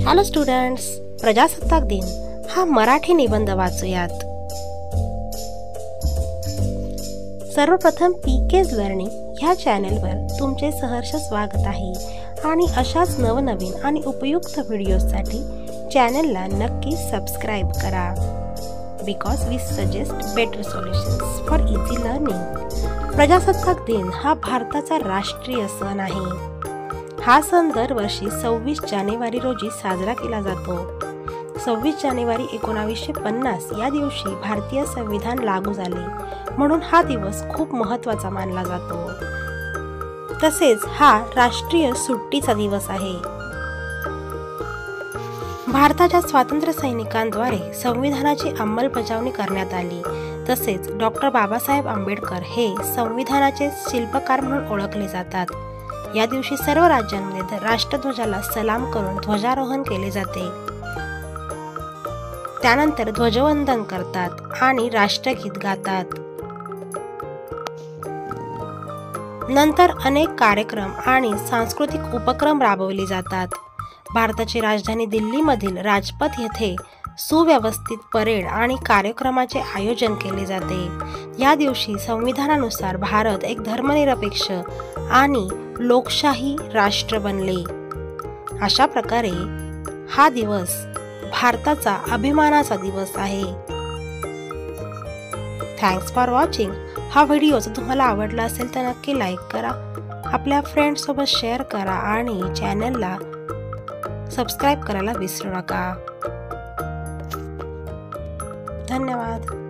Hello students, प्रजासत्ताक दिन हा मराठी निबंध वाचूयात। सर्वप्रथम पीकेज लर्निंग ह्या चॅनलवर तुमचे सहर्ष स्वागत आहे आणि अशाच नवनवीन आणि उपयुक्त व्हिडिओसाठी चॅनलला नक्की सबस्क्राइब करा। Because we suggest better solutions for easy learning. प्रजासत्ताक दिन हा भारताचा राष्ट्रीय सण आहे। हा सण दरवर्षी 26 जानेवारी रोजी साजरा केला जातो। 26 जानेवारी 1950 या दिवशी भारतीय संविधान लागू झाले, म्हणून हा दिवस खूप महत्त्वाचा मानला जातो। तसेच हा राष्ट्रीय सुट्टीचा दिवस आहे। भारताच्या स्वातंत्र्य सैनिकांद्वारे संविधानाची अंमलबजावणी करण्यात आली। तसेच डॉक्टर बाबासाहेब आंबेडकर हे संविधानाचे शिल्पकार म्हणून ओळखले जातात। या दिवशी सर्व राज्यांमध्ये राष्ट्रध्वजाला सलाम करून ध्वजारोहण केले जाते। त्यानंतर ध्वजवंदन करतात आणि राष्ट्रगीत गातात। नंतर अनेक कार्यक्रम आणि सांस्कृतिक उपक्रम राबवले जातात। भारताची राजधानी दिल्लीमधील राजपथ येथे सुव्यवस्थित परेड आणि कार्यक्रमाचे आयोजन केले जाते। या दिवशी संविधानानुसार भारत एक धर्मनिरपेक्ष आणि लोकशाही राष्ट्र बनले। अशा प्रकारे हा दिवस भारताचा अभिमानाचा दिवस आहे। Thanks for watching. हा व्हिडिओ जर तुम्हाला आवडला असेल तर नक्की लाईक करा, आपल्या फ्रेंड्स सोबत शेअर करा आणि चॅनलला सबस्क्राइब करायला विसरू नका। धन्यवाद।